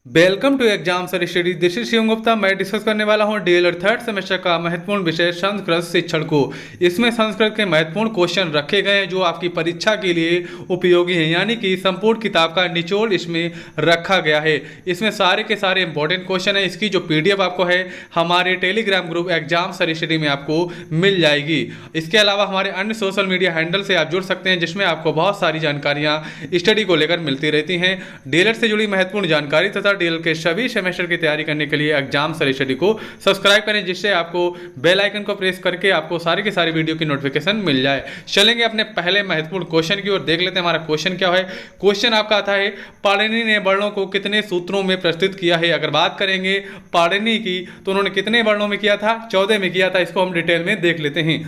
Welcome to exam sir study. This is Shivam Gupta. मैं discuss करने वाला हूं डीएलएड थर्ड सेमेस्टर का महत्वपूर्ण विषय संस्कृत शिक्षण को। इसमें संस्कृत के महत्वपूर्ण क्वेश्चन रखे गए हैं जो आपकी परीक्षा के लिए उपयोगी हैं, यानी कि संपूर्ण किताब का निचोड़ इसमें रखा गया है। इसमें सारे के सारे इंपॉर्टेंट क्वेश्चन है। इसकी जो पीडीएफ आपको है हमारे Telegram group exam sir study में आपको मिल जाएगी। इसके अलावा हमारे अन्य सोशल मीडिया हैंडल से आप जुड़ सकते हैं, जिसमें आपको बहुत सारी जानकारियाँ स्टडी को लेकर मिलती रहती हैं। डीएलएड से जुड़ी महत्वपूर्ण जानकारी तथा डीएल के सभी सेमेस्टर की तैयारी करने के लिए एग्जाम सर स्टडी को सब्सक्राइब करें, जिससे आपको बेल आइकन को प्रेस करके आपको सारी की सारी वीडियो की नोटिफिकेशन मिल जाए। चलेंगे अपने पहले महत्वपूर्ण क्वेश्चन की ओर, देख लेते हैं हमारा क्वेश्चन क्या है। क्वेश्चन आपका आता है पाणिनि ने वर्णों को कितने सूत्रों में प्रस्तुत किया है। अगर बात करेंगे पाणिनि की तो उन्होंने कितने वर्णों में किया था, 14 में किया था। इसको हम डिटेल में देख लेते हैं।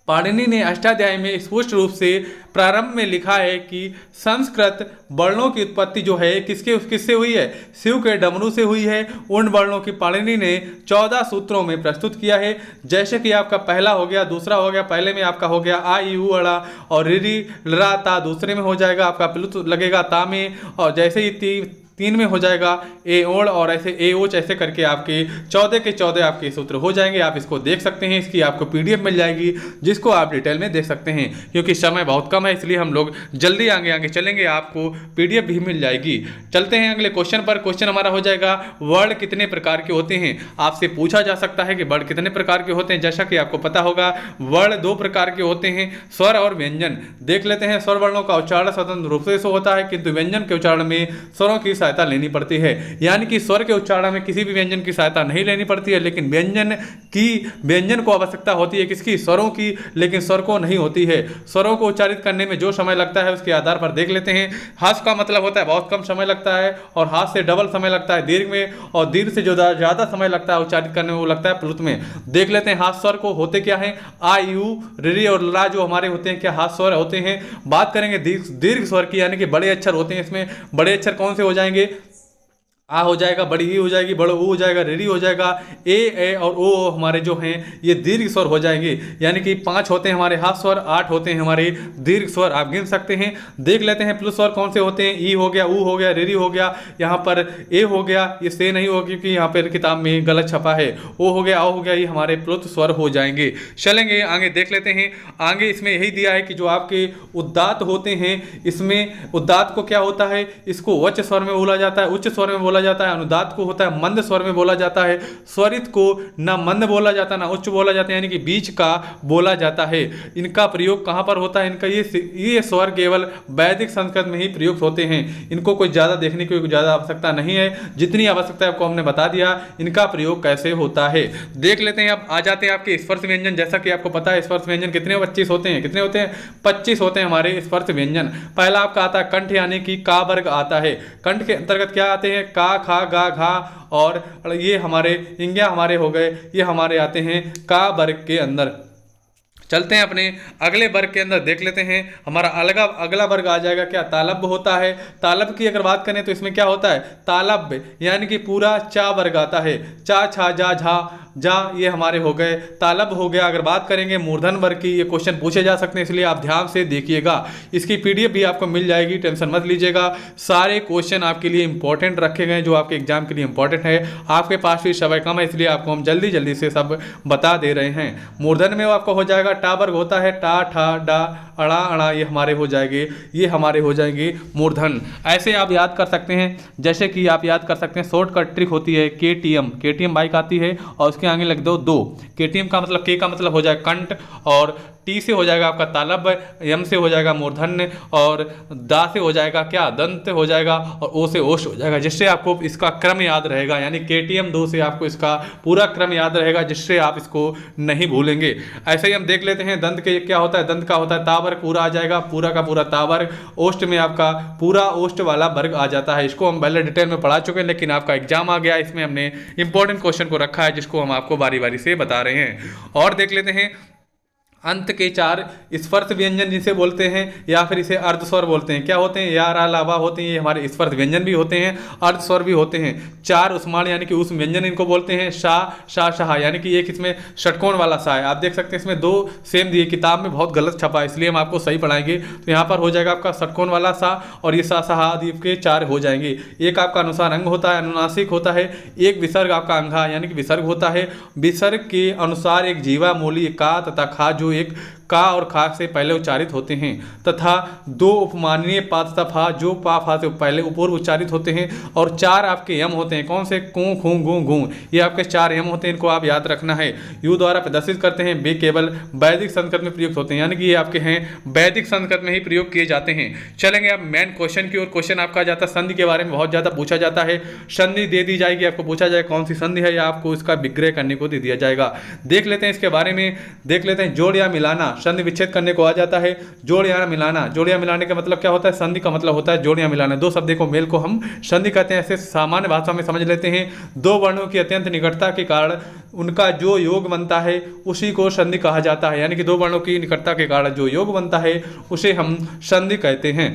पाणिनि ने अष्टाध्यायी में स्पष्ट रूप से प्रारंभ में लिखा है कि संस्कृत वर्णों की उत्पत्ति जो है किससे हुई है, शिव के डमरू से हुई है। उन वर्णों की पाणिनि ने 14 सूत्रों में प्रस्तुत किया है। जैसे कि आपका पहला हो गया, दूसरा हो गया। पहले में आपका हो गया आ ई उ अड़ा और रि री ला ता, दूसरे में हो जाएगा आपका प्लुत लगेगा ता में, और जैसे ही तीन में हो जाएगा ए ओड़, और ऐसे ए ओच, ऐसे करके आपके 14 के 14 आपके सूत्र हो जाएंगे। आप इसको देख सकते हैं, इसकी आपको पीडीएफ मिल जाएगी जिसको आप डिटेल में देख सकते हैं। क्योंकि समय बहुत कम है इसलिए हम लोग जल्दी आगे आगे चलेंगे, आपको पीडीएफ भी मिल जाएगी। चलते हैं अगले क्वेश्चन पर। क्वेश्चन हमारा हो जाएगा वर्ण कितने प्रकार के होते हैं। आपसे पूछा जा सकता है कि वर्ण कितने प्रकार के होते हैं। जैसा कि आपको पता होगा वर्ण 2 प्रकार के होते हैं, स्वर और व्यंजन। देख लेते हैं। स्वर वर्णों का उच्चारण स्वतंत्र रूप से होता है, किंतु व्यंजन के उच्चारण में स्वरों की सहायता लेनी पड़ती है। यानी कि स्वर के उच्चारण में किसी भी व्यंजन की सहायता नहीं लेनी पड़ती है, लेकिन व्यंजन को आवश्यकता होती है किसकी, स्वरों की, लेकिन स्वर को नहीं होती है। स्वरों को उच्चारित करने में जो समय लगता है उसके आधार पर देख लेते हैं। हास का मतलब होता है बहुत कम समय लगता है, और हास से डबल समय लगता है दीर्घ में, और दीर्घ से जो ज्यादा समय लगता है उच्चारित करने में वो लगता है प्लुत में। देख लेते हैं हास स्वर को होते क्या है। आ यू रि और ला जो हमारे होते हैं क्या हास स्वर होते हैं। बात करेंगे दीर्घ स्वर की, यानी कि बड़े अक्षर होते हैं। इसमें बड़े अक्षर कौन से हो जाएंगे, आ हो जाएगा, बड़ी ई हो जाएगी, बड़ो ऊ हो जाएगा, रेडी हो जाएगा। ए और ओ हमारे जो हैं ये दीर्घ स्वर हो जाएंगे। यानी कि 5 होते हैं हमारे हास स्वर, 8 होते हैं हमारे दीर्घ स्वर। आप गिन सकते हैं। देख लेते हैं प्लस स्वर कौन से होते हैं। ई हो गया, ऊ हो गया, रेडी हो गया, यहाँ पर ए हो गया, ये से नहीं होगा क्योंकि यहाँ पर किताब में गलत छपा है। ओ हो गया, ओ हो गया, ये हमारे प्लुत स्वर हो जाएंगे। चलेंगे आगे देख लेते हैं। आगे इसमें यही दिया है कि जो आपके उदात्त होते हैं, इसमें उदात्त को क्या होता है, इसको उच्च स्वर में बोला जाता है, उच्च स्वर में बोला जाता है। अनुदात को होता है मंद स्वर में बोला जाता है। स्वरित को ना मंद बोला जाता ना उच्च बोला जाता है, यानी कि बीच का बोला जाता है। इनका प्रयोग कहां पर होता है, इनका ये स्वर केवल वैदिक संस्कृत में ही प्रयुक्त होते हैं। इनको कोई ज्यादा देखने की ज्यादा आवश्यकता नहीं है, जितनी आवश्यकता है आपको हमने बता दिया इनका प्रयोग कैसे होता है। देख लेते हैं। अब आ जाते हैं आपके स्पर्श व्यंजन। जैसा कि आपको पता है स्पर्श व्यंजन कितने 25 होते हैं, कितने होते हैं 25 होते हैं हमारे स्पर्श व्यंजन। पहला आपका आता है कंठ, यानी कि का वर्ग आता है। कंठ के अंतर्गत क्या आते हैं, का खा गा घा, और ये हमारे इंग्या हमारे हो गए, ये हमारे आते हैं का वर्ग के अंदर। चलते हैं अपने अगले वर्ग के अंदर, देख लेते हैं। हमारा अगला वर्ग आ जाएगा क्या, तालब्य होता है। तालब्य की अगर बात करें तो इसमें क्या होता है, तालब्य यानी कि पूरा चा वर्ग आता है। चा छा जा झा जा, ये हमारे हो गए तालब्य हो गया। अगर बात करेंगे मूर्धन वर्ग की, ये क्वेश्चन पूछे जा सकते हैं, इसलिए आप ध्यान से देखिएगा। इसकी पीडीएफ भी आपको मिल जाएगी, टेंशन मत लीजिएगा। सारे क्वेश्चन आपके लिए इंपॉर्टेंट रखे गए जो आपके एग्जाम के लिए इंपॉर्टेंट है। आपके पास भी समय कम है, इसलिए आपको हम जल्दी जल्दी से सब बता दे रहे हैं। मूर्धन में आपको हो जाएगा टा वर्ग होता है, टा ठा डा अड़ा अड़ा, ये हमारे हो जाएंगे, ये हमारे हो जाएंगे मूर्धन। ऐसे आप याद कर सकते हैं। जैसे कि आप याद कर सकते हैं, शॉर्टकट ट्रिक होती है केटीएम बाइक आती है और उसके आगे लिख दो 2। केटीएम का मतलब, के का मतलब हो जाएगा कंठ, और टी से हो जाएगा आपका तालब्य, यम से हो जाएगा मूर्धन्य, और दा से हो जाएगा क्या, दंत हो जाएगा, और ओ से ओष्ठ हो जाएगा, जिससे आपको इसका क्रम याद रहेगा। यानी केटीएम 2 से आपको इसका पूरा क्रम याद रहेगा, जिससे आप इसको नहीं भूलेंगे। ऐसे ही हम देख लेते हैं दंत के क्या होता है। दंत का होता है तावर्ग, पूरा आ जाएगा, पूरा का पूरा तावर्ग। ओष्ठ में आपका पूरा ओष्ठ वाला वर्ग आ जाता है। इसको हम पहले डिटेल में पढ़ा चुके हैं, लेकिन आपका एग्जाम आ गया, इसमें हमने इंपॉर्टेंट क्वेश्चन को रखा है जिसको हम आपको बारी बारी से बता रहे हैं। और देख लेते हैं अंत के 4 स्पर्श व्यंजन जिसे बोलते हैं, या फिर इसे अर्ध स्वर बोलते हैं। क्या होते हैं? या, रा, ला, वा होते हैं, ये हमारे स्पर्श व्यंजन भी होते हैं, अर्ध स्वर भी होते हैं। 4 उस्माण यानी कि उस व्यंजन इनको बोलते हैं। शा, शा, शाह यानी कि एक इसमें षटकोण वाला सा है। आप देख सकते हैं इसमें 2 सेम दिए, किताब में बहुत गलत छपा है इसलिए हम आपको सही पढ़ाएंगे। तो यहाँ पर हो जाएगा आपका षटकोण वाला सा, और ये सा, शाह आदि के 4 हो जाएंगे। एक आपका अनुसार अंग होता है, अनुनासिक होता है। एक विसर्ग आपका अंगा यानी कि विसर्ग होता है। विसर्ग के अनुसार एक जीवा, मूली, का तथा खा जो एक का और खा से पहले उच्चारित होते हैं, तथा 2 उपमानीय पा तथा फा जो पा फा से पहले पूर्व उच्चारित होते हैं। और 4 आपके यम होते हैं। कौन से? कू, खू, गू, गू, ये आपके 4 यम होते हैं, इनको आप याद रखना है। यू द्वारा प्रदर्शित करते हैं, वे केवल वैदिक संस्कृत में प्रयुक्त होते हैं, यानी कि ये आपके हैं वैदिक संस्कृत में ही प्रयोग किए जाते हैं। चलेंगे अब मेन क्वेश्चन की ओर। क्वेश्चन आपका जाता है संधि के बारे में बहुत ज़्यादा पूछा जाता है। संधि दे दी जाएगी, आपको पूछा जाएगा कौन सी संधि है, या आपको इसका विग्रह करने को दे दिया जाएगा। देख लेते हैं इसके बारे में, देख लेते हैं। जोड़ या मिलाना संधि विच्छेद करने को आ जाता है। जोड़ या मिलाना, जोड़ या मिलाने का मतलब क्या होता है? संधि का मतलब होता है जोड़ या मिलाना। 2 शब्दों को मेल को हम संधि कहते हैं। ऐसे सामान्य भाषा में समझ लेते हैं। 2 वर्णों की अत्यंत निकटता के कारण उनका जो योग बनता है उसी को संधि कहा जाता है, यानी कि 2 वर्णों की निकटता के कारण जो योग बनता है उसे हम संधि कहते हैं।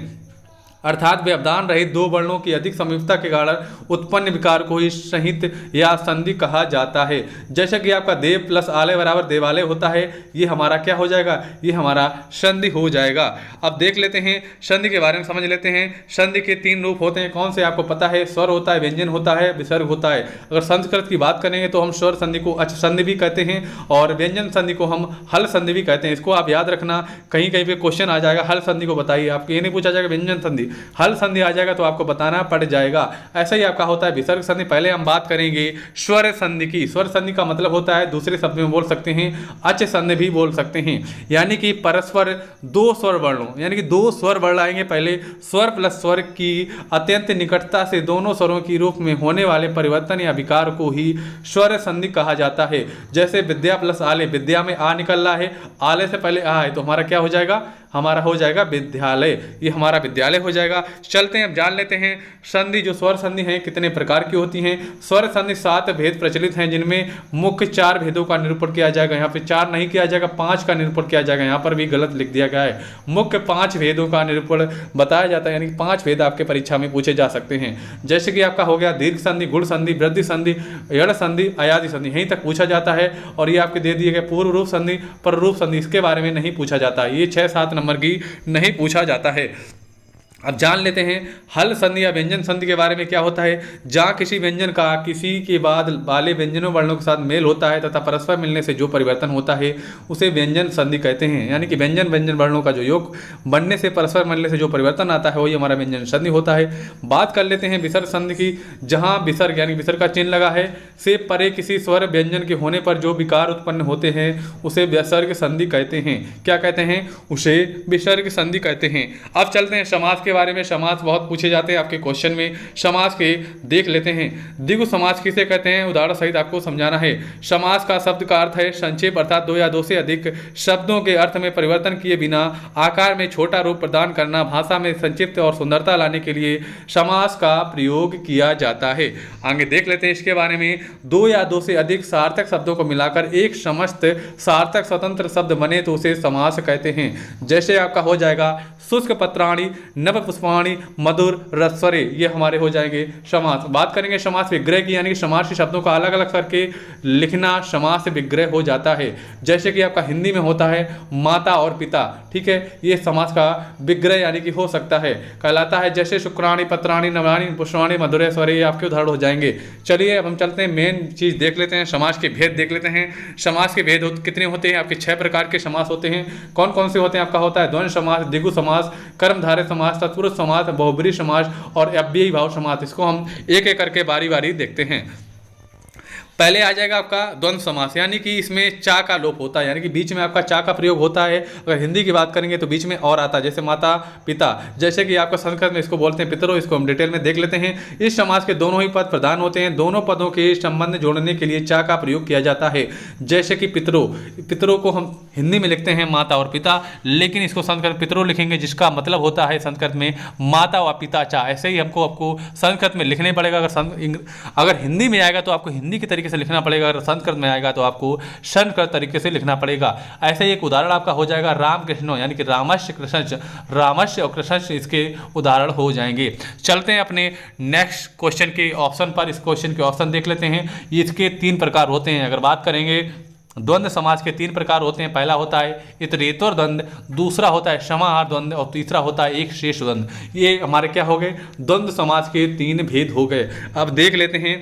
अर्थात व्यवधान रहित 2 वर्णों की अधिक संयुक्तता के कारण उत्पन्न विकार को ही संहित या संधि कहा जाता है। जैसे कि आपका देव प्लस आलय बराबर देवालय होता है, ये हमारा क्या हो जाएगा? ये हमारा संधि हो जाएगा। अब देख लेते हैं संधि के बारे में, समझ लेते हैं। संधि के 3 रूप होते हैं। कौन से? आपको पता है, स्वर होता है, व्यंजन होता है, विसर्ग होता है। अगर संस्कृत की बात करेंगे तो हम स्वर संधि को अच संधि भी कहते हैं, और व्यंजन संधि को हम हल संधि भी कहते हैं। इसको आप याद रखना, कहीं कहीं पे क्वेश्चन आ जाएगा हल संधि को बताइए, आपको ये नहीं पूछा जाएगा व्यंजन संधि, हल संधि आ जाएगा तो आपको बताना पड़ जाएगा। ऐसा ही आपका होता है विसर्ग संधि। पहले हम बात करेंगे स्वर संधि की। स्वर संधि का मतलब होता है, दूसरे शब्द में बोल सकते हैं, अच संधि भी बोल सकते हैं, यानी कि परस्पर 2 स्वर वर्णों, यानी कि 2 स्वर वर्ण आएंगे। पहले स्वर प्लस स्वर की अत्यंत निकटता से दोनों स्वरों की रूप में होने वाले परिवर्तन या विकार को ही स्वर संधि कहा जाता है। जैसे विद्या प्लस आलय, विद्या में आ निकल रहा है, आलय से पहले आ है, तो हमारा क्या हो जाएगा? हमारा हो जाएगा विद्यालय, ये हमारा विद्यालय हो जाएगा। चलते हैं अब जान लेते हैं संधि, जो स्वर संधि हैं कितने प्रकार की होती हैं। स्वर संधि 7 भेद प्रचलित हैं, जिनमें मुख्य 4 भेदों का निरूपण किया जाएगा। यहाँ पे 4 नहीं किया जाएगा, 5 का निरूपण किया जाएगा। यहाँ पर भी गलत लिख दिया गया है। मुख्य 5 भेदों का निरूपण बताया जाता है, यानी कि 5 भेद आपके परीक्षा में पूछे जा सकते हैं। जैसे कि आपका हो गया दीर्घ संधि, गुण संधि, वृद्धि संधि, यण संधि, अयादि संधि, यहीं तक पूछा जाता है। और ये आपके दे दिए गए पूर्व रूप संधि, पर रूप संधि, इसके बारे में नहीं पूछा जाता। ये 6-7 नंबर की नहीं पूछा जाता है। अब जान लेते हैं हल संधि या व्यंजन संधि के बारे में। क्या होता है? जहाँ किसी व्यंजन का किसी के बाद वाले व्यंजनों वर्णों के साथ मेल होता है तथा परस्पर मिलने से जो परिवर्तन होता है उसे व्यंजन संधि कहते हैं, यानी कि व्यंजन व्यंजन वर्णों का जो योग बनने से परस्पर मिलने से जो परिवर्तन आता है वही हमारा व्यंजन संधि होता है। बात कर लेते हैं विसर्ग संधि की। जहाँ विसर्ग यानी विसर्ग का चिन्ह लगा है से परे किसी स्वर व्यंजन के होने पर जो विकार उत्पन्न होते हैं उसे विसर्ग संधि कहते हैं। क्या कहते हैं? उसे विसर्ग संधि कहते हैं। अब चलते हैं समास के बारे में। समास बहुत पूछे जाते हैं आपके क्वेश्चन में। समास के देख लेते हैं। द्विगु समास किसे कहते हैं? उदाहरण सहित आपको समझाना है। समास का शब्द का अर्थ है संक्षेप, अर्थात 2 या 2 से अधिक शब्दों के अर्थ में परिवर्तन किए बिना आकार में छोटा रूप प्रदान करना, भाषा में संक्षिप्त और सुंदरता लाने के लिए समास का प्रयोग किया जाता है। आगे देख लेते हैं इसके बारे में। 2 या 2 से अधिक सार्थक शब्दों को मिलाकर एक समस्त सार्थक स्वतंत्र शब्द बने तो उसे समास कहते हैं। जैसे आपका हो जाएगा शुष्क पत्राणि, नव पुष्पाणि, मधुर रसवरे, ये हमारे हो जाएंगे समास। बात करेंगे समास विग्रह की, यानी कि समास के शब्दों का अलग अलग करके लिखना समास विग्रह हो जाता है। जैसे कि आपका हिंदी में होता है माता और पिता, ठीक है, ये समास का विग्रह यानी कि हो सकता है, कहलाता है। जैसे शुक्राणि, पत्राणि, नवाणि, पुष्पाणि, मधुर रसवरे, ये आपके उदाहरण हो जाएंगे। चलिए अब हम चलते हैं मेन चीज़ देख लेते हैं, समास के भेद देख लेते हैं। समास के भेद कितने होते हैं? आपके 6 प्रकार के समास होते हैं। कौन कौन से होते हैं? आपका होता है द्वंद्व समास, द्विगु समास, कर्मधारय समास, तत्पुरुष समास, बहुब्रीहि समास और अव्ययी भाव समास। इसको हम एक एक करके बारी बारी देखते हैं। पहले आ जाएगा आपका द्वंद्व समास, यानी कि इसमें चा का लोप होता है, यानी कि बीच में आपका चा का प्रयोग होता है। अगर हिंदी की बात करेंगे तो बीच में और आता है, जैसे माता पिता। जैसे कि आपका संस्कृत में इसको बोलते हैं पितरो, इसको हम डिटेल में देख लेते हैं। इस समास के दोनों ही पद प्रधान होते हैं। दोनों पदों के संबंध जोड़ने के लिए चा का प्रयोग किया जाता है। जैसे कि पितरो, पितरो को हम हिंदी में लिखते हैं माता और पिता, लेकिन इसको संस्कृत पितरो लिखेंगे, जिसका मतलब होता है संस्कृत में माता व पिता चा। ऐसे ही आपको संस्कृत में लिखने पड़ेगा। अगर हिंदी में आएगा तो आपको हिंदी के तरीके तरीके से लिखना पड़ेगा। अगर संस्कृत में आएगा तो आपको संस्कृत तरीके से लिखना पड़ेगा। ऐसे ही एक उदाहरण आपका हो जाएगा रामकृष्ण, यानी कि रामस्य कृष्ण, रामस्य और कृष्ण इसके उदाहरण हो जाएंगे। चलते हैं अपने नेक्स्ट क्वेश्चन के ऑप्शन पर। इस क्वेश्चन के ऑप्शन देख लेते हैं। इसके 3 प्रकार होते हैं। अगर बात करेंगे द्वंद्व समाज के 3 प्रकार होते हैं। पहला होता है इतरेतर द्वंद्व, दूसरा होता है समाहार द्वंद्व और तीसरा होता है एक शेष द्वंद्व। ये हमारे क्या हो गए, द्वंद्व समाज के 3 भेद हो गए। अब देख लेते हैं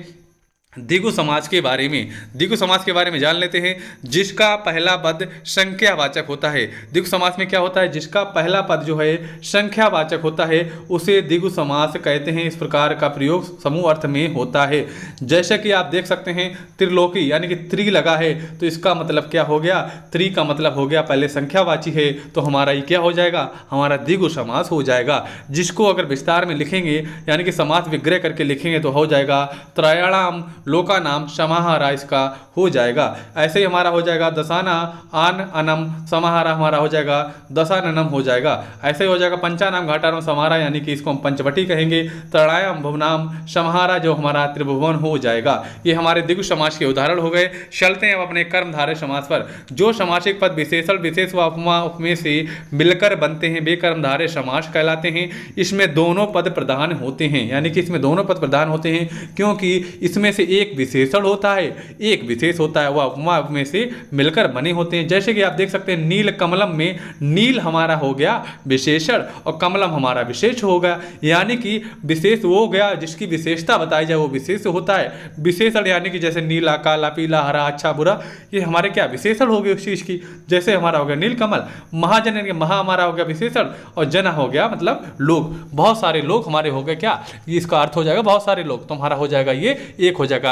द्विगु समाज के बारे में। द्विगु समाज के बारे में जान लेते हैं, जिसका पहला पद संख्यावाचक होता है। द्विगु समाज में क्या होता है, जिसका पहला पद जो है संख्यावाचक होता है उसे द्विगु समास कहते हैं। इस प्रकार का प्रयोग समूह अर्थ में होता है। जैसे कि आप देख सकते हैं त्रिलोकी, यानी कि त्रि लगा है तो इसका मतलब क्या हो गया, त्रि का मतलब हो गया पहले संख्यावाची है तो हमारा ये क्या हो जाएगा, हमारा द्विगु समास हो जाएगा। जिसको अगर विस्तार में लिखेंगे यानी कि समास विग्रह करके लिखेंगे तो हो जाएगा त्रयाणाम लोका नाम समाहारा, इसका हो जाएगा। ऐसे ही हमारा हो जाएगा दशाना आन अनम समाहारा, हमारा हो जाएगा दशाननम हो जाएगा। ऐसे ही हो जाएगा पंचानाम घाटानाम समाहारा, यानी कि इसको हम पंचवटी कहेंगे। त्रयाणाम भुवनाम समाहारा जो हमारा त्रिभुवन हो जाएगा। ये हमारे द्विगु समास के उदाहरण हो गए। चलते हैं अब अपने कर्मधारय समास पर। जो समासिक पद विशेषण विशेष व उपमा उपमेय से मिलकर बनते हैं वे कर्मधारय समास कहलाते हैं। इसमें दोनों पद प्रधान होते हैं, यानी कि इसमें दोनों पद प्रधान होते हैं क्योंकि इसमें से एक विशेषण होता है, एक विशेष होता है, वह उपमा में से मिलकर बने होते हैं। जैसे कि आप देख सकते हैं नील कमलम में नील हमारा हो गया विशेषण और कमलम हमारा विशेष हो गया, यानी कि विशेष वो हो गया जिसकी विशेषता बताई जाए वो विशेष होता है। विशेषण यानी कि जैसे नीला, काला, पीला, हरा, अच्छा, बुरा, ये हमारे क्या विशेषण हो गए उस चीज की। जैसे हमारा हो गया नील कमल। महाजन यानी महा हमारा हो गया विशेषण और जना हो गया मतलब लोग, बहुत सारे लोग हमारे हो गए क्या, इसका अर्थ हो जाएगा बहुत सारे लोग, तो हमारा हो जाएगा ये एक हो जाएगा।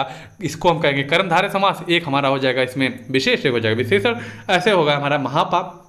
इसको हम कहेंगे कर्मधारय समास। एक हमारा हो जाएगा इसमें विशेष, एक हो जाएगा विशेषण। ऐसे होगा हमारा महापाप।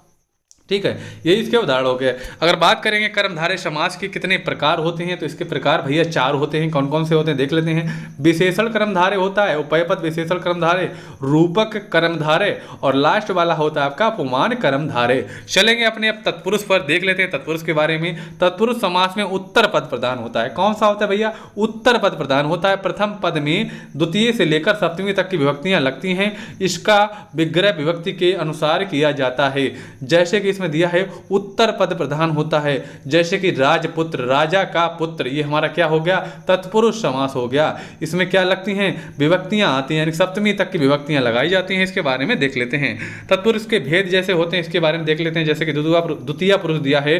ठीक है, ये इसके उदाहरण हो गए। अगर बात करेंगे कर्मधारय समास के कितने प्रकार होते हैं तो इसके प्रकार भैया 4 होते हैं। कौन कौन से होते हैं देख लेते हैं। विशेषण कर्मधारय होता है, उपयपद विशेषण कर्मधारय, रूपक कर्मधारय और लास्ट वाला होता है आपका उपमान कर्मधारय। चलेंगे अपने अब तत्पुरुष पर, देख लेते हैं तत्पुरुष के बारे में। तत्पुरुष समास में उत्तर पद प्रधान होता है। कौन सा होता है भैया, उत्तर पद प्रधान होता है। प्रथम पद में द्वितीय से लेकर सप्तमी तक की विभक्तियां लगती हैं। इसका विग्रह विभक्ति के अनुसार किया जाता है। जैसे कि इसमें दिया है उत्तर पद प्रधान होता है, जैसे कि राजपुत्र, राजा का पुत्र, ये हमारा क्या हो गया, तत्पुरुष समास हो गया। इसमें क्या लगती हैं, विभक्तियां आती हैं, यानी सप्तमी तक की विभक्तियां लगाई जाती हैं। इसके बारे में देख लेते हैं। तत्पुरुष के भेद जैसे होते हैं इसके बारे में देख लेते हैं। जैसे कि द्वितीय पुरुष दिया है,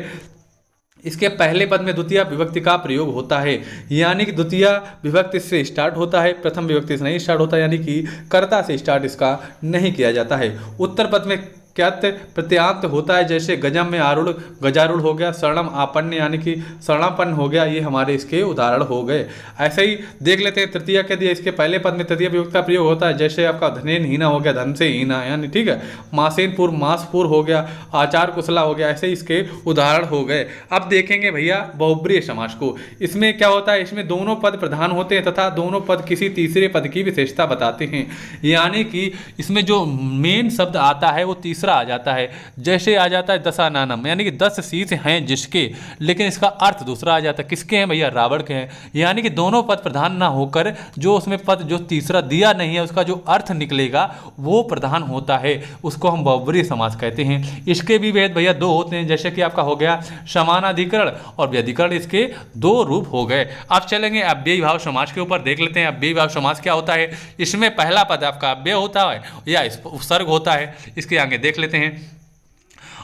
इसके पहले पद में द्वितीय विभक्ति का प्रयोग होता है, यानी कि द्वितीय विभक्ति से स्टार्ट होता है, प्रथम विभक्ति से नहीं स्टार्ट होता, यानी कि कर्ता से स्टार्ट इसका नहीं किया जाता है। उत्तर पद में क्या प्रत्यांत होता है, जैसे गजम में आरूढ़, गजारूढ़ हो गया, शरणम आपन्न यानी कि शरणापन्न हो गया, ये हमारे इसके उदाहरण हो गए। ऐसे ही देख लेते हैं तृतीया के दिए, इसके पहले पद में तृतीय विभक्ति का प्रयोग होता है, जैसे आपका धनेन हीना हो गया, धन से हीना, यानी ठीक है, मासेनपुर मासपुर हो गया, आचार कुशला हो गया, ऐसे इसके उदाहरण हो गए। अब देखेंगे भैया बहुब्रीहि समास को। इसमें क्या होता है, इसमें दोनों पद प्रधान होते हैं तथा दोनों पद किसी तीसरे पद की विशेषता बताते हैं, यानी कि इसमें जो मेन शब्द आता है वो तीसरा आ जाता है। जैसे आ जाता है दशाननम, यानी कि 10 शीश हैं जिसके, लेकिन इसका अर्थ दूसरा आ जाता है। किसके हैं भैया, रावण के हैं। यानी कि दोनों पद प्रधान ना होकर जो उसमें पद जो तीसरा दिया नहीं है उसका जो अर्थ निकलेगा वो प्रधान होता है, उसको हम बहुब्रीहि समास कहते हैं। इसके भी भेद भैया 2 होते हैं, जैसे कि आपका हो गया समानाधिकरण और व्यधिकरण, इसके 2 रूप हो गए। अब चलेंगे अव्ययी भाव समास के ऊपर, देख लेते हैं अव्ययी भाव समास क्या होता है। इसमें पहला पद आपका अव्यय होता है या उपसर्ग होता है, इसके आगे देख लेते हैं,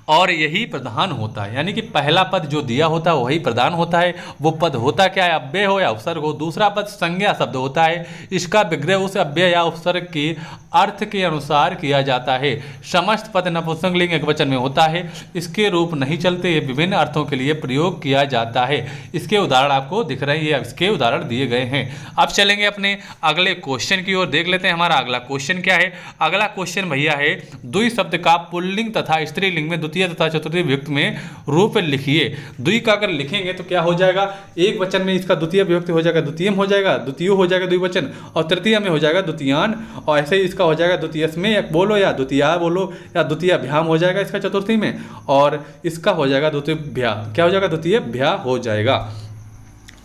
और यही प्रधान होता है, यानी कि पहला पद जो दिया होता है वही प्रधान होता है। वो पद होता क्या है, अव्यय हो या उपसर्ग हो। दूसरा पद संज्ञा शब्द होता है, इसका विग्रह उस अव्यय या उपसर्ग के अर्थ के अनुसार किया जाता है। समस्त पद नपुंसकलिंग एकवचन में होता है, इसके रूप नहीं चलते, ये विभिन्न अर्थों के लिए प्रयोग किया जाता है। इसके उदाहरण आपको दिख रहे हैं, इसके उदाहरण दिए गए हैं। अब चलेंगे अपने अगले क्वेश्चन की ओर, देख लेते हैं हमारा अगला क्वेश्चन क्या है। अगला क्वेश्चन भैया है द्वि शब्द का पुल्लिंग तथा स्त्रीलिंग में द्वितीय तथा चतुर्थी विभक्ति में रूप लिखिए। द्वि का अगर लिखेंगे तो क्या हो जाएगा, एक वचन में इसका द्वितीय विभक्ति हो जाएगा द्वितीयम हो जाएगा, द्वितीय हो जाएगा द्विवचन, और तृतीय में हो जाएगा द्वितीयान, और ऐसे ही इसका हो जाएगा द्वितीयस्मय बोलो या द्वितीया बोलो या द्वितीयाभ्याम हो जाएगा इसका चतुर्थी में, और इसका हो जाएगा द्वितीयभ्या, क्या हो जाएगा द्वितीयभ्या हो जाएगा।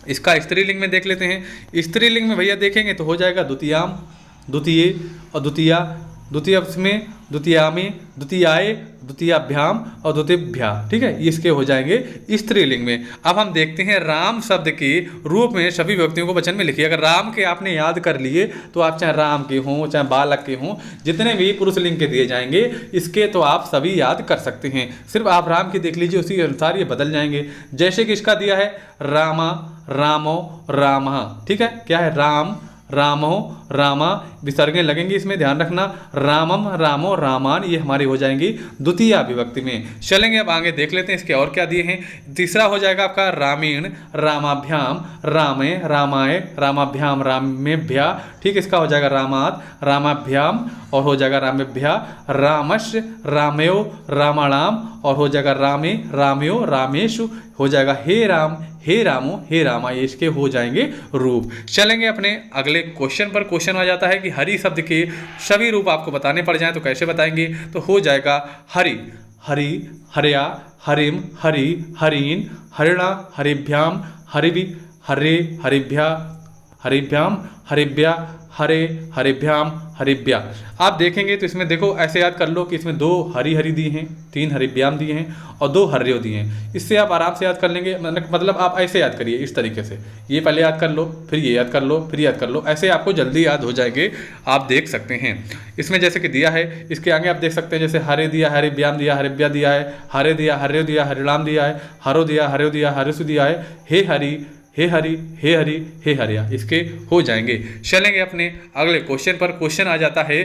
इसका स्त्रीलिंग में देख लेते हैं। स्त्रीलिंग में भैया देखेंगे तो हो जाएगा द्वितीयाम, द्वितीय और द्वितीया, द्वितीय में, द्वितीया में, द्वितीयाए, द्वितीयाभ्याम और द्वितीयभ्या। ठीक है, ये इसके हो जाएंगे स्त्रीलिंग में। अब हम देखते हैं राम शब्द के रूप में सभी व्यक्तियों को वचन में लिखिए। अगर राम के आपने याद कर लिए तो आप चाहे राम के हों चाहे बालक के हों, जितने भी पुरुष लिंग के दिए जाएंगे इसके तो आप सभी याद कर सकते हैं। सिर्फ आप राम के देख लीजिए, उसी अनुसार ये बदल जाएंगे। जैसे कि इसका दिया है रामा, रामो, रामः। ठीक है, क्या है? राम, रामो, रामा, विसर्गें लगेंगी इसमें, ध्यान रखना। रामम, रामो, रामान, ये हमारी हो जाएंगी द्वितीय विभक्ति में। चलेंगे अब आगे देख लेते हैं इसके और क्या दिए हैं। तीसरा हो जाएगा आपका रामेण, रामाभ्याम, रामे, रामाय, रामाभ्याम, रामेभ्या। ठीक, इसका हो जाएगा रामात, रामाभ्याम और हो जाएगा रामेभ्या। रामस्य, रामयो, रामाणाम और हो जाएगा रामे, रामयो, रामेशु, हो जाएगा हे राम, हे रामो, हे रामा, ये इसके हो जाएंगे रूप। चलेंगे अपने अगले क्वेश्चन पर। क्वेश्चन आ जाता है कि हरि शब्द के सभी रूप आपको बताने पड़ जाएं तो कैसे बताएंगे? तो हो जाएगा हरि, हरि, हरया, हरिम, हरि, हरीन, हरिणा, हरिभ्याम, हरिभि, हरे, हरिभ्या, हरिभ्याम, हरिभ्या, हरे, हरिभ्याम, हरिभ्या। आप देखेंगे तो इसमें देखो ऐसे याद कर लो कि इसमें 2 हरि हरि दिए हैं, 3 हरिभ्याम दिए हैं और 2 हर्यो दिए हैं। इससे आप आराम से याद कर लेंगे। मतलब आप ऐसे याद करिए इस तरीके से, ये पहले याद कर लो, फिर ये याद कर लो, फिर याद कर लो, ऐसे आपको जल्दी याद हो जाएंगे। आप देख सकते हैं इसमें जैसे कि दिया है, इसके आगे आप देख सकते हैं जैसे हरे दिया, हरिभ्याम दिया, हरिभ्या दिया है, हरे दिया, हर्यो दिया, हरिणाम दिया है, हरो दिया, हर्यो दिया, हरिसु दिया है, हे हरि, हे हरि, हे हरि, हे हरिया, इसके हो जाएंगे। चलेंगे अपने अगले क्वेश्चन पर। क्वेश्चन आ जाता है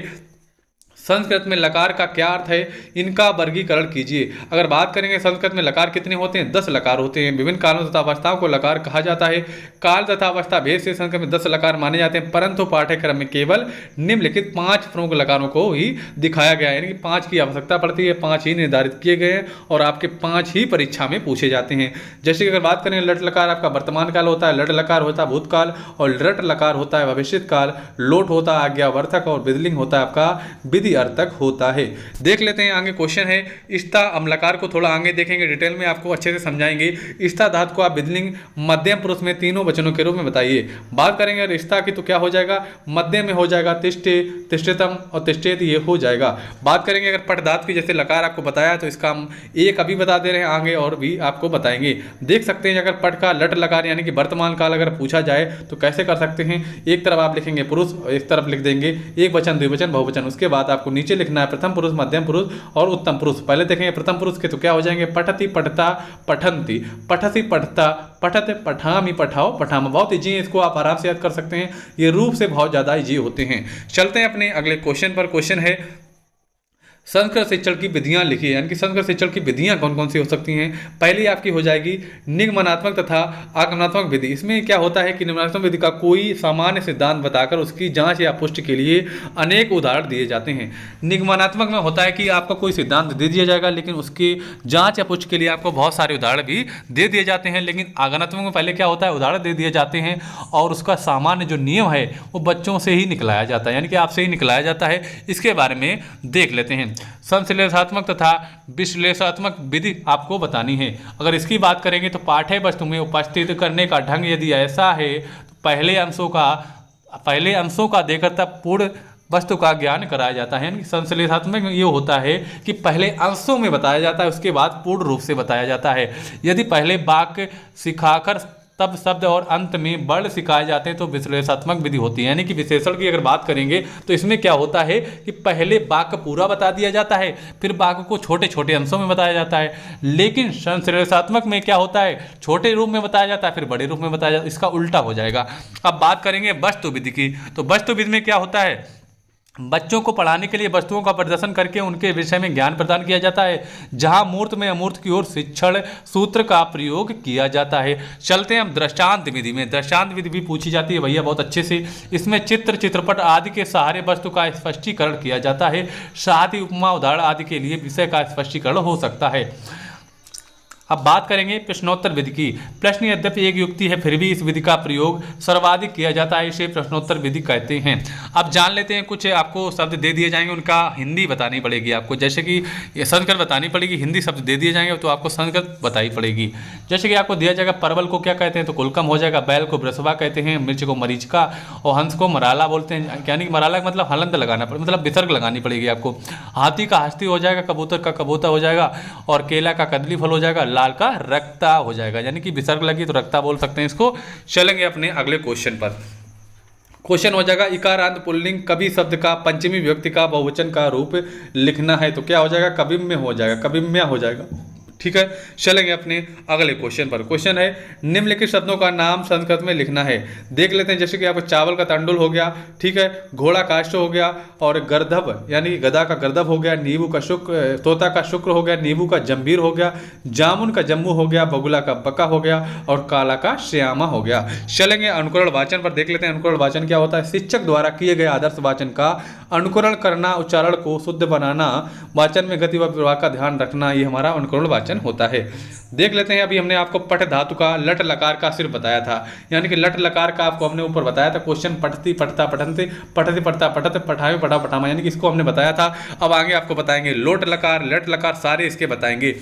संस्कृत में लकार का क्या अर्थ है, इनका वर्गीकरण कीजिए। अगर बात करेंगे संस्कृत में लकार कितने होते हैं? 10 लकार होते हैं। विभिन्न कालों तथा अवस्थाओं को लकार कहा जाता है। काल तथा अवस्था भेद से संस्कृत में 10 लकार माने जाते हैं, परंतु पाठ्यक्रम में केवल निम्नलिखित 5 प्रमुख लकारों को ही दिखाया गया है, यानी कि 5 की आवश्यकता पड़ती है, 5 ही निर्धारित किए गए हैं और आपके 5 ही परीक्षा में पूछे जाते हैं। जैसे कि अगर बात करें लट लकार आपका वर्तमान काल होता है, लट लकार होता है भूतकाल और लट लकार होता है भविष्यत काल, लोट होता है आज्ञावर्धक और विधिलिंग होता है आपका विधि अर्थक होता है। देख लेते हैं आगे क्वेश्चन है इस्ता अम्लकार को थोड़ा आगे देखेंगे, डिटेल में आपको अच्छे से समझाएंगे। इस्ता धातु को आप विधिलिंग मध्यम पुरुष में तीनों वचनों के रूप में बताइए। बात करेंगे रिश्ता की तो क्या हो जाएगा? मध्यम में हो जाएगा तिष्ठे, तिष्ठितम और तिष्ठेत, ये हो जाएगा। बात करेंगे अगर पट धातु की जैसे लकार आपको बताया तो इसका हम एक अभी बता दे रहे हैं, आगे और भी आपको बताएंगे। देख सकते हैं अगर पट का लट लकार यानी कि वर्तमान काल अगर पूछा जाए तो कैसे कर सकते हैं? एक तरफ आप लिखेंगे पुरुष और एक तरफ लिख देंगे एक वचन, द्विवचन, बहुवचन। उसके बाद आपको नीचे लिखना है प्रथम पुरुष, मध्यम पुरुष और उत्तम पुरुष। पहले देखेंगे प्रथम पुरुष के तो क्या हो जाएंगे? पठति, पठता, पठंती, पठसी, पठता, पठत, पठामी, पठाओ, पठामा। बहुत ईजी है, इसको आप आराम से याद कर सकते हैं। ये रूप से बहुत ज्यादा ईजी होते हैं। चलते हैं अपने अगले क्वेश्चन पर। क्वेश्चन है संस्कृत शिक्षण की विधियां लिखिए, यानी कि संस्कृत शिक्षण की विधियां कौन कौन सी हो सकती हैं। पहली आपकी हो जाएगी निगमनात्मक तथा आगमनात्मक विधि। इसमें क्या होता है कि निगमनात्मक विधि का कोई सामान्य सिद्धांत बताकर उसकी जांच या पुष्टि के लिए अनेक उदाहरण दिए जाते हैं। निगमनात्मक में होता है कि आपको कोई सिद्धांत दे दिया जाएगा लेकिन उसकी जांच या पुष्टि के लिए आपको बहुत सारे उदाहरण भी दे दिए जाते हैं। लेकिन आगमनात्मक में पहले क्या होता है? उदाहरण दे दिए जाते हैं और उसका सामान्य जो नियम है वो बच्चों से ही निकलाया जाता है, यानी कि आपसे ही निकलाया जाता है। इसके बारे में देख लेते हैं। संश्लेषात्मक तथा विश्लेषणात्मक विधि आपको बतानी है। अगर इसकी बात करेंगे तो पाठ्य वस्तु में उपस्थित करने का ढंग यदि ऐसा है तो पहले अंशों का देकर तब पूर्ण वस्तु का ज्ञान कराया जाता है। यानी संश्लेषात्मक में ये होता है कि पहले अंशों में बताया जाता है, उसके बाद पूर्ण रूप से बताया जाता है। यदि पहले वाक्य सिखाकर तब शब्द और अंत में वर्ण सिखाए जाते हैं तो विश्लेषणात्मक विधि होती है। यानी कि विशेषण की अगर बात करेंगे तो इसमें क्या होता है कि पहले वाक्य पूरा बता दिया जाता है, फिर वाक्य को छोटे छोटे अंशों में बताया जाता है। लेकिन संश्लेषणात्मक में क्या होता है? छोटे रूप में बताया जाता है, फिर बड़े रूप में बताया जाता है। इसका उल्टा हो जाएगा। अब बात करेंगे वस्तु विधि की, तो वस्तु विधि में क्या होता है? बच्चों को पढ़ाने के लिए वस्तुओं का प्रदर्शन करके उनके विषय में ज्ञान प्रदान किया जाता है, जहां मूर्त में अमूर्त की ओर शिक्षण सूत्र का प्रयोग किया जाता है। चलते हैं हम दृष्टांत विधि में। दृष्टांत विधि भी पूछी जाती है भैया बहुत अच्छे से। इसमें चित्र, चित्रपट आदि के सहारे वस्तु का स्पष्टीकरण किया जाता है। साथ ही उपमा, उदाहरण आदि के लिए विषय का स्पष्टीकरण हो सकता है। अब बात करेंगे प्रश्नोत्तर विधि की। प्रश्न यद्यपि एक युक्ति है, फिर भी इस विधि का प्रयोग सर्वाधिक किया जाता है, इसे प्रश्नोत्तर विधि कहते हैं। अब जान लेते हैं, कुछ आपको शब्द दे दिए जाएंगे, उनका हिंदी बतानी पड़ेगी आपको। जैसे कि ये संस्कृत बतानी पड़ेगी, हिंदी शब्द दे दिए जाएंगे तो आपको संस्कृत बताई पड़ेगी। जैसे कि आपको दिया जाएगा परवल को क्या कहते हैं, तो कुलकम हो जाएगा। बैल को ब्रसवा कहते हैं, मिर्च को मरीचिका, और हंस को मराला बोलते हैं, यानी कि मराला का मतलब हलंत लगाना पड़ेगा, मतलब विसर्ग लगानी पड़ेगी आपको। हाथी का हस्ती हो जाएगा, कबूतर का कबूतर हो जाएगा, और केला का कदली फल हो जाएगा, लाल का रक्ता हो जाएगा, यानी कि विसर्ग लगी तो रक्ता बोल सकते हैं इसको। चलेंगे अपने अगले क्वेश्चन पर। क्वेश्चन हो जाएगा इकारांत पुल्लिंग कवि शब्द का पंचमी विभक्ति का बहुवचन का रूप लिखना है, तो क्या हो जाएगा, कविम्य हो जाएगा, कविम्या हो जाएगा। ठीक है, चलेंगे अपने अगले क्वेश्चन पर। क्वेश्चन है निम्नलिखित शब्दों का नाम संस्कृत में लिखना है। देख लेते हैं, जैसे कि आपको चावल का तंडुल हो गया, ठीक है, घोड़ा काष्ठ हो गया, और गर्दभ यानी कि गधा का गर्दभ हो गया, नींबू का शुक्र, तोता का शुक्र हो गया, नींबू का जंबीर हो गया, जामुन का जम्मू हो गया, बगुला का बका हो गया, और काला का श्यामा हो गया। चलेंगे अनुकरण वाचन पर, देख लेते हैं अनुकरण वाचन क्या होता है। शिक्षक द्वारा किए गए आदर्श वाचन का अनुकरण करना, उच्चारण को शुद्ध बनाना, वाचन में गति व प्रवाह का ध्यान रखना, ये हमारा अनुकरण वाचन होता है। देख लेते हैं, अभी हमने आपको पठ धातु का लट लकार का सिर्फ बताया था, यानी कि लट लकार का आपको हमने ऊपर बताया था। क्वेश्चन पठती पठता पठनते, पठती पठता पठत, पठावे पठा पठामा, यानी कि इसको हमने बताया था। अब आगे आपको बताएंगे लोट लकार, लट लकार, सारे इसके बताएंगे।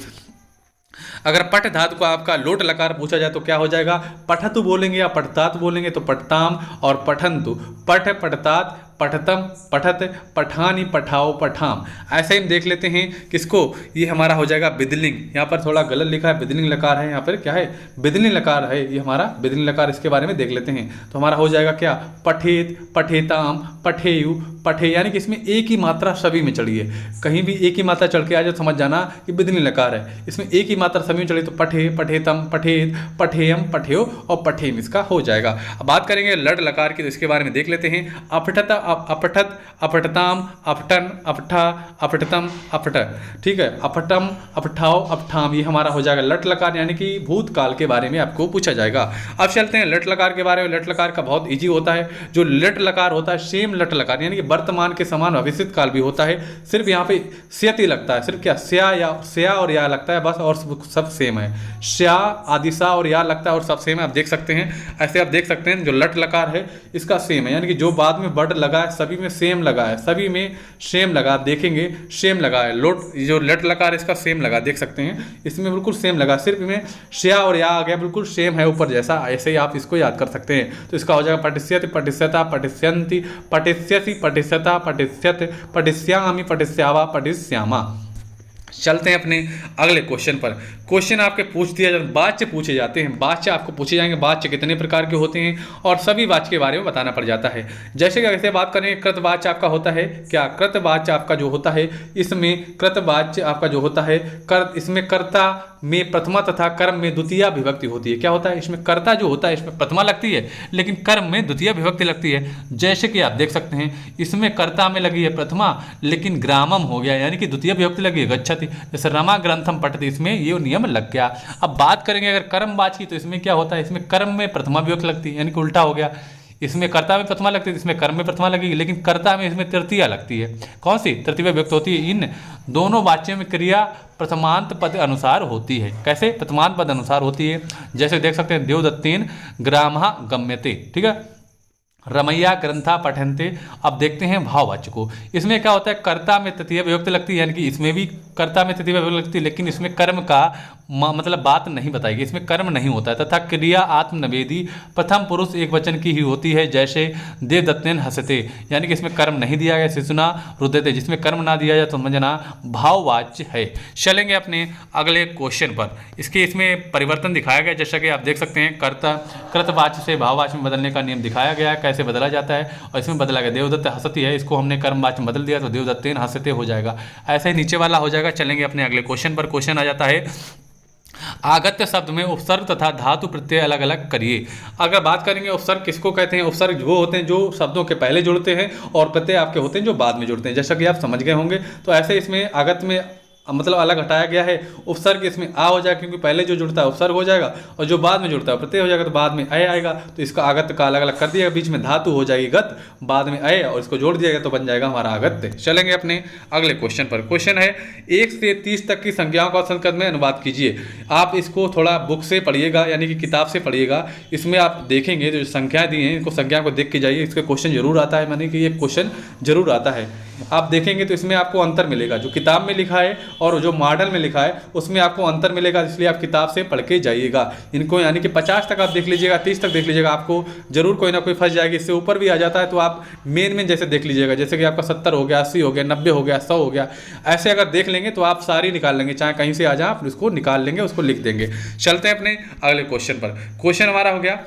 अगर पठ धातु को आपका लोट लकार पूछा जाए तो क्या हो जाएगा, पठतु बोलेंगे या पठतात बोलेंगे, तो पठताम और पठंतु, पठ पठतात पठतम पठत पठानी पठाओ पठाम। ऐसे ही हम देख लेते हैं किसको, ये हमारा हो जाएगा विदलिंग। यहाँ पर थोड़ा गलत लिखा है, विदलिंग लकार है, यहाँ पर क्या है, विदलिंग लकार है, ये हमारा विदलिंग लकार। इसके बारे में देख लेते हैं, तो हमारा हो जाएगा क्या, पठेत, पठेताम, पठेयु, पठे, यानी कि इसमें एक ही मात्रा सभी में चढ़ी है। कहीं भी एक ही मात्रा चढ़ के आ जाए तो समझ जाना कि विदलिंग लकार है। इसमें एक ही मात्रा सभी में चढ़ी, तो पठे, पठेतम, पठेत, पठेयम, पठेयो और पठेम इसका हो जाएगा। अब बात करेंगे लट लकार की, तो इसके बारे में देख लेते हैं। अपठत, अपठत, अपठताम, अपठन, अपठा, अपठतम, अपठ, ठीक है, अपठम, अपठाओ, अपठाम, ये हमारा हो जाएगा लट लकार, यानी कि भूतकाल के बारे में आपको पूछा जाएगा। अब चलते हैं लट लकार के बारे में। लट लकार का बहुत इजी होता है। जो लट लकार होता है सेम लट लकार, यानी कि वर्तमान के समान भविष्य काल भी होता है, सिर्फ यहाँ पे स्यति लगता है, सिर्फ क्या स्या और या लगता है बस, और सब सेम है। स्या आदिशा और या लगता है और सब सेम है, आप देख सकते हैं। ऐसे आप देख सकते हैं जो लट लकार है इसका सेम है, यानी कि जो बाद में वर्ड लगा है सभी में सेम लगा है, सभी में सेम लगा, आप देखेंगे सेम लगा है। लोट जो लट लकार इसका सेम लगा, देख सकते हैं इसमें बिल्कुल सेम लगा, सिर्फ में स्या और या आ गया, बिल्कुल सेम है ऊपर जैसा। ऐसे ही आप इसको याद कर सकते हैं। तो इसका हो जाएगा पठिष्यति, पठिष्यता, पठिष्यन्ति, पठिष्यसि, पठिष्यता, पठिष्यत, पठिष्यामि, पठिष्यावा, पठिष्यामा। चलते हैं अपने अगले क्वेश्चन पर। क्वेश्चन आपके पूछ दिया जाता है, वाच्य पूछे जाते हैं, वाच्य आपको पूछे जाएंगे, वाच्य कितने प्रकार के होते हैं और सभी वाच्य के बारे में बताना पड़ जाता है। जैसे कि ऐसे बात करें, कृतवाच्य आपका होता है क्या, कृतवाच्य आपका जो होता है, इसमें कृतवाच्य आपका जो होता है, इसमें कर्ता में प्रथमा तथा कर्म में द्वितीय विभक्ति होती है। क्या होता है, इसमें कर्ता जो होता है इसमें प्रथमा लगती है, लेकिन कर्म में द्वितीय विभक्ति लगती है। जैसे कि आप देख सकते हैं इसमें कर्ता में लगी है प्रथमा, लेकिन ग्रामम हो गया, यानी कि द्वितीय विभक्ति लगी है गच्छति। जैसे रमा ग्रंथम पठति, इसमें ये नियम लग गया। अब बात करेंगे अगर कर्मवाची, तो इसमें क्या होता है, इसमें कर्म में प्रथमा विभक्ति लगती है, यानी कि उल्टा हो गया। इसमें कर्ता में प्रथमा लगती है, इसमें कर्म में प्रथमा लगेगी, लेकिन कर्ता में इसमें तृतीया लगती है। कौन सी तृतीय विभक्ति होती है, इन दोनों वाच्यों में क्रिया प्रथमांत पद अनुसार होती है। कैसे, प्रथमांत पद अनुसार होती है। जैसे देख सकते हैं देवदत्तेन ग्रामः गम्यते, ठीक है, रमैया ग्रंथा पठन्ते। अब देखते हैं भाववाच्य को। इसमें क्या होता है, कर्ता में तृतीय विभक्ति लगती है, यानी कि इसमें भी कर्ता में तृतीय विभक्ति लगती है, लेकिन इसमें कर्म का मतलब बात नहीं बताएगी, इसमें कर्म नहीं होता है। तथा क्रिया आत्मनिवेदी प्रथम पुरुष एक वचन की ही होती है। जैसे देवदत्तेन हसते, यानी कि इसमें कर्म नहीं दिया गया, शिशुना रुदते, जिसमें कर्म ना दिया जाए तो समझना भाववाच्य है। चलेंगे अपने अगले क्वेश्चन पर। इसमें परिवर्तन दिखाया गया, जैसा कि आप देख सकते हैं कृतवाच्य से भाववाच्य में बदलने का नियम दिखाया गया है, कैसे बदला जाता है, और इसमें बदला गया देवदत्त हसती है, इसको हमने कर्मवाच्य में बदल दिया तो देवदत्तेन हसते हो जाएगा। ऐसे ही नीचे वाला हो जाएगा। चलेंगे अपने अगले क्वेश्चन पर। क्वेश्चन आ जाता है आगत्य शब्द में उपसर्ग तथा धातु प्रत्यय अलग अलग करिए। अगर बात करेंगे उपसर्ग किसको कहते हैं, उपसर्ग वो होते हैं जो शब्दों के पहले जुड़ते हैं, और प्रत्यय आपके होते हैं जो बाद में जुड़ते हैं, जैसा कि आप समझ गए होंगे। तो ऐसे इसमें आगत में मतलब अलग हटाया गया है। उपसर्ग इसमें आ हो जाएगा, क्योंकि पहले जो जुड़ता है उपसर्ग हो जाएगा, और जो बाद में जुड़ता है प्रत्यय हो जाएगा, तो बाद में अय आएगा। तो इसका आगत्य का अलग अलग कर दिया, बीच में धातु हो जाएगी गत, बाद में अय, और इसको जोड़ दिया गया तो बन जाएगा हमारा आगत्य। चलेंगे अपने अगले क्वेश्चन पर। क्वेश्चन है 1 से 30 तक की संख्याओं का संस्कृत में अनुवाद कीजिए। आप इसको थोड़ा बुक से पढ़िएगा, यानी कि किताब से पढ़िएगा। इसमें आप देखेंगे जो संख्याएं दी हैं, इनको संख्या को देख के जाइए, इसका क्वेश्चन जरूर आता है, यानी कि ये क्वेश्चन जरूर आता है। आप देखेंगे तो इसमें आपको अंतर मिलेगा, जो किताब में लिखा है और जो मॉडल में लिखा है उसमें आपको अंतर मिलेगा, इसलिए आप किताब से पढ़ के जाइएगा इनको। यानी कि 50 तक आप देख लीजिएगा, 30 तक देख लीजिएगा, आपको जरूर कोई ना कोई फंस जाएगी। इससे ऊपर भी आ जाता है तो आप मेन जैसे देख लीजिएगा, जैसे कि आपका 70 हो गया, 80 हो गया, 90 हो गया, 100 हो गया, ऐसे अगर देख लेंगे तो आप सारी निकाल लेंगे, चाहे कहीं से आ जाए आप उसको निकाल लेंगे, उसको लिख देंगे। चलते हैं अपने अगले क्वेश्चन पर। क्वेश्चन हमारा हो गया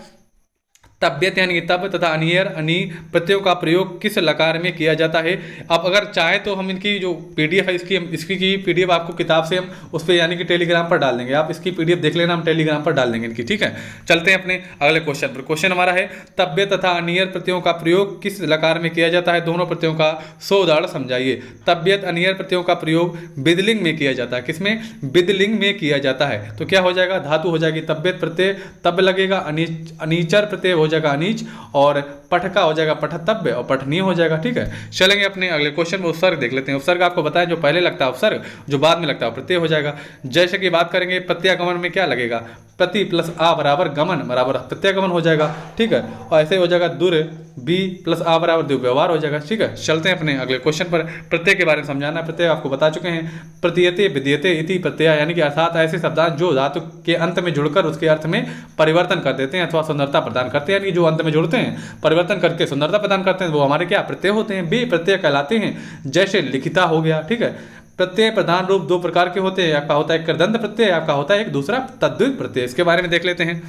तब्यत यानी कि तब तथा अनियर अनि प्रत्ययों का प्रयोग किस लकार में किया जाता है। अब अगर चाहे तो हम इनकी जो पीडीएफ है इसकी की पीडीएफ आपको किताब से हम उस पर यानी कि टेलीग्राम पर डाल देंगे, आप इसकी पीडीएफ देख लेना, हम टेलीग्राम पर डाल देंगे इनकी, ठीक है। चलते हैं अपने अगले क्वेश्चन पर। क्वेश्चन हमारा है तब्य तथा अनियर प्रत्ययों का प्रयोग किस लकार में किया जाता है, दोनों प्रत्ययों का 100 उदाहरण समझाइए। तब्यत अनियर प्रत्ययों का प्रयोग विदलिंग में किया जाता है, किसमें, विदलिंग में किया जाता है। तो क्या हो जाएगा, धातु हो जाएगी तब्यत प्रत्यय तब लगेगा, अनीचर प्रत्यय हो जाएगा अनीच, और पठ का हो जाएगा पठतव्य, और पठनीय हो जाएगा, ठीक है। चलेंगे अपने अगले क्वेश्चन में। उपसर्ग देख लेते हैं। उपसर्ग आपको बताया जो पहले लगता है उपसर्ग, जो बाद में लगता है प्रत्यय हो जाएगा। जैसे कि बात करेंगे प्रत्यागमन में क्या लगेगा, प्रति प्लस आ बराबर गमन बराबर प्रत्यागमन हो जाएगा, ठीक है। और ऐसे हो जाएगा दुर बी प्लस आ बराबर दुर्व्यवहार हो जाएगा, ठीक है। चलते हैं अपने अगले क्वेश्चन पर। प्रत्यय के बारे में समझाना है। प्रत्यय आपको बता चुके हैं, प्रतीयते विद्यते इति प्रत्यय, यानी कि अर्थात ऐसे शब्दांश जो धातु के अंत में जुड़कर उसके अर्थ में परिवर्तन कर देते हैं अथवा सुंदरता प्रदान करते हैं, यानी कि जो अंत में जुड़ते हैं परिवर्तन करके सुंदरता प्रदान करते हैं, वो हमारे क्या प्रत्यय होते हैं, वे प्रत्यय कहलाते हैं। जैसे लिखिता हो गया, ठीक है। प्रत्यय प्रधान रूप 2 प्रकार के होते हैं, आपका होता है एक कृदंत प्रत्यय, आपका होता है एक दूसरा तद्धित प्रत्यय। इसके बारे में देख लेते हैं।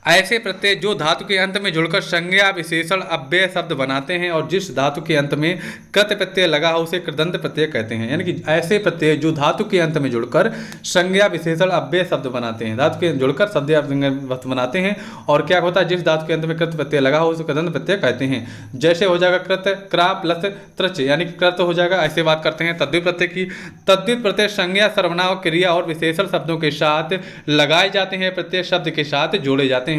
ऐसे प्रत्यय जो धातु के अंत में जुड़कर संज्ञा विशेषण अव्यय शब्द बनाते हैं, और जिस धातु के अंत में कृत प्रत्यय लगा हो उसे कृदंत प्रत्यय कहते हैं। यानी कि ऐसे प्रत्यय जो धातु के अंत में जुड़कर संज्ञा विशेषण अव्यय शब्द बनाते हैं, धातु के जुड़कर संज्ञा बनाते हैं, और क्या होता है, जिस धातु के अंत में कृत प्रत्यय लगा हो उसे कृदंत प्रत्यय कहते हैं। जैसे हो जाएगा कृत क्रा प्लस त्रच, यानी कि कृत हो जाएगा। ऐसे बात करते हैं तद्धित प्रत्यय की। तद्धित प्रत्यय संज्ञा सर्वनाम क्रिया और विशेषण शब्दों के साथ लगाए जाते हैं, प्रत्यय शब्द के साथ जोड़े जाते हैं।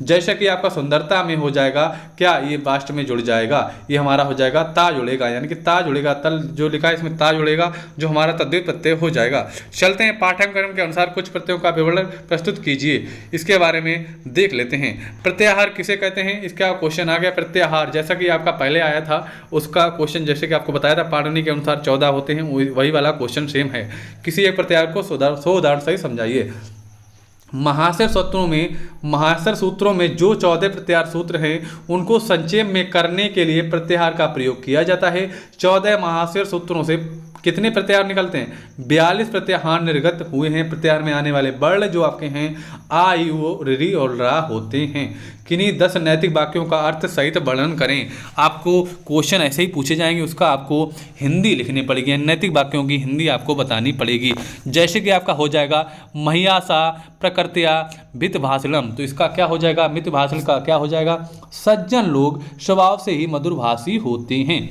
जैसे कि आपका सुंदरता में हो जाएगा क्या, ये वास्ट में जुड़ जाएगा, ये हमारा हो जाएगा ता जुड़ेगा, यानी कि ता जुड़ेगा, तल जो लिखा है इसमें ता जुड़ेगा, जो हमारा तद्धित प्रत्यय हो जाएगा। चलते हैं पाठ्यक्रम के अनुसार कुछ प्रत्ययों का विवरण प्रस्तुत कीजिए, इसके बारे में देख लेते हैं। प्रत्याहार किसे कहते हैं, इसका क्वेश्चन आ गया प्रत्याहार, जैसा कि आपका पहले आया था उसका क्वेश्चन, जैसे कि आपको बताया था पाणिनि के अनुसार 14 होते हैं, वही वाला क्वेश्चन सेम है। किसी एक प्रत्याहार को 100 उदाहरण सही समझाइए। महाशर सूत्रों में जो 14 प्रत्याहार सूत्र हैं उनको संक्षेप में करने के लिए प्रत्याहार का प्रयोग किया जाता है। 14 महाशर सूत्रों से कितने प्रत्याहार निकलते हैं, 42 प्रत्याहार निर्गत हुए हैं। प्रत्याहार में आने वाले वर्ण जो आपके हैं आ ई ओ रि और रा होते हैं। किन्हीं 10 नैतिक वाक्यों का अर्थ सहित वर्णन करें। आपको क्वेश्चन ऐसे ही पूछे जाएंगे, उसका आपको हिंदी लिखनी पड़ेगी, नैतिक वाक्यों की हिंदी आपको बतानी पड़ेगी। जैसे कि आपका हो जाएगा महियासा प्रकृत्या मित भाषणम, तो इसका क्या हो जाएगा, मित भाषण का क्या हो जाएगा, सज्जन लोग स्वभाव से ही मधुरभाषी होते हैं।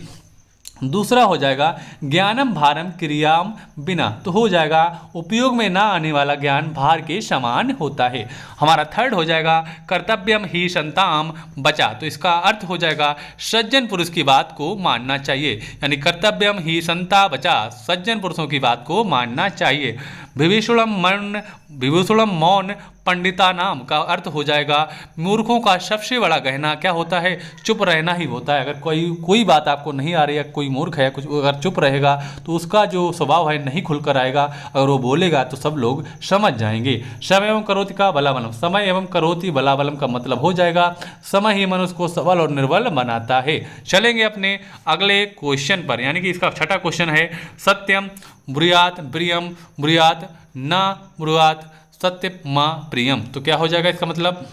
दूसरा हो जाएगा ज्ञानम भारम क्रियाम बिना, तो हो जाएगा उपयोग में ना आने वाला ज्ञान भार के समान होता है। हमारा थर्ड हो जाएगा कर्तव्यम ही संताम बचा, तो इसका अर्थ हो जाएगा सज्जन पुरुष की बात को मानना चाहिए, यानी कर्तव्यम ही संता बचा, सज्जन पुरुषों की बात को मानना चाहिए। विभूषणम मौन पंडिता नाम का अर्थ हो जाएगा मूर्खों का सबसे बड़ा गहना क्या होता है, चुप रहना ही होता है। अगर कोई बात आपको नहीं आ रही है, कोई मूर्ख है, कुछ अगर चुप रहेगा तो उसका जो स्वभाव है नहीं खुलकर आएगा, अगर वो बोलेगा तो सब लोग समझ जाएंगे। समय एवं करोति का बलाबलम, समय एवं करोति बलाबलम का मतलब हो जाएगा समय ही मनुष्य को सबल और निर्बल बनाता है। चलेंगे अपने अगले क्वेश्चन पर, यानी कि इसका छठा क्वेश्चन है सत्यम ब्रूयात प्रियम ब्रूयात न ब्रूयात सत्य माँ प्रियम, तो क्या हो जाएगा इसका मतलब,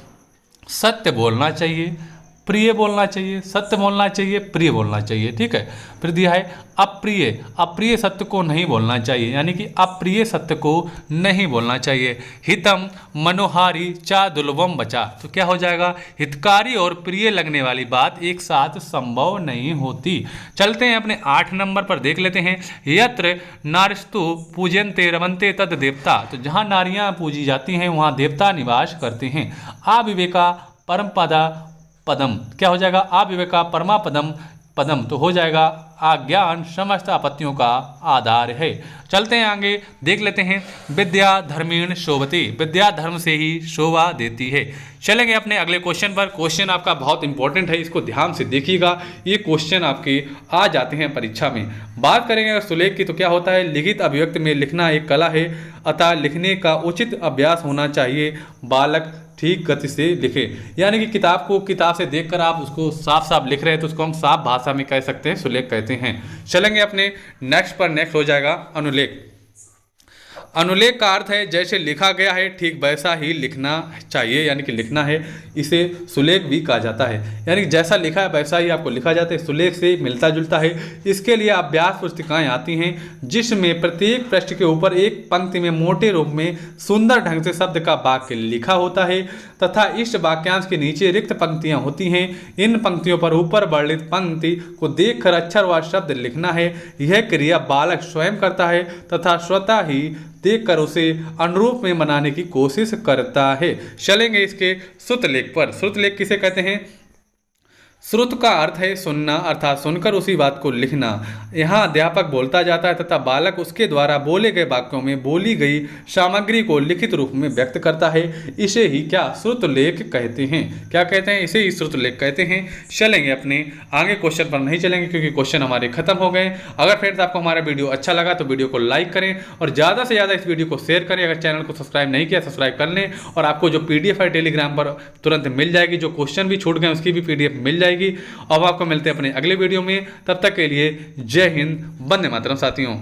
सत्य बोलना चाहिए, प्रिय बोलना चाहिए, सत्य बोलना चाहिए, प्रिय बोलना चाहिए। ठीक है, फिर दिया है अप्रिय, अप्रिय सत्य को नहीं बोलना चाहिए, यानी कि अप्रिय सत्य को नहीं बोलना चाहिए। हितम मनोहारी चा दुर्लभम बचा, तो क्या हो जाएगा, हितकारी और प्रिय लगने वाली बात एक साथ संभव नहीं होती। चलते हैं अपने 8 नंबर पर, देख लेते हैं। यत्र नारिस्तु पूजन्ते रमन्ते तद देवता, तो जहाँ नारियां पूजी जाती हैं वहाँ देवता निवास करते हैं। अविवेका परमपदा पदम, क्या हो जाएगा, अविवेका परमा पदम पदम, तो हो जाएगा अज्ञान समस्त आपत्तियों का आधार है। चलते हैं आगे, देख लेते हैं। विद्या धर्मेण शोभती, विद्या धर्म से ही शोभा देती है। चलेंगे अपने अगले क्वेश्चन पर। क्वेश्चन आपका बहुत इंपॉर्टेंट है, इसको ध्यान से देखिएगा, ये क्वेश्चन आपके आ जाते हैं परीक्षा में। बात करेंगे अगर सुलेख की, तो क्या होता है, लिखित अभिव्यक्ति में लिखना एक कला है, अतः लिखने का उचित अभ्यास होना चाहिए। बालक ठीक गति से लिखे, यानी कि किताब को किताब से देखकर आप उसको साफ साफ लिख रहे हैं तो उसको हम साफ भाषा में कह सकते हैं, सुलेख कहते हैं। चलेंगे अपने नेक्स्ट पर, नेक्स्ट हो जाएगा अनुलेख। अनुलेख का अर्थ है जैसे लिखा गया है ठीक वैसा ही लिखना चाहिए, यानी कि लिखना है, इसे सुलेख भी कहा जाता है। यानी कि जैसा लिखा है वैसा ही आपको लिखा जाता है, सुलेख से मिलता जुलता है। इसके लिए अभ्यास पुस्तिकाएं आती हैं जिसमें प्रत्येक पृष्ठ के ऊपर एक पंक्ति में मोटे रूप में सुंदर ढंग से शब्द का वाक्य लिखा होता है तथा इस वाक्यांश के नीचे रिक्त पंक्तियां होती हैं। इन पंक्तियों पर ऊपर वर्णित पंक्ति को देखकर अक्षर व शब्द लिखना है। यह क्रिया बालक स्वयं करता है तथा स्वतः ही देखकर उसे अनुरूप में बनाने की कोशिश करता है। चलेंगे इसके श्रुतलेख पर। श्रुतलेख किसे कहते हैं, श्रुत का अर्थ है सुनना, अर्थात सुनकर उसी बात को लिखना। यहाँ अध्यापक बोलता जाता है तथा बालक उसके द्वारा बोले गए वाक्यों में बोली गई सामग्री को लिखित रूप में व्यक्त करता है। इसे ही क्या, श्रुतलेख कहते हैं। क्या कहते हैं, इसे ही श्रुतलेख कहते हैं। चलेंगे अपने आगे क्वेश्चन पर नहीं चलेंगे क्योंकि क्वेश्चन हमारे खत्म हो गए। अगर फ्रेंड्स आपको हमारा वीडियो अच्छा लगा तो वीडियो को लाइक करें और ज़्यादा से ज़्यादा इस वीडियो को शेयर करें। अगर चैनल को सब्सक्राइब नहीं किया सब्सक्राइब कर लें और आपको जो PDF है टेलीग्राम पर तुरंत मिल जाएगी। जो क्वेश्चन भी छूट गए उसकी भी PDF मिल जाएगी। अब आपको मिलते हैं अपने अगले वीडियो में, तब तक के लिए जय हिंद, वंदे मातरम साथियों।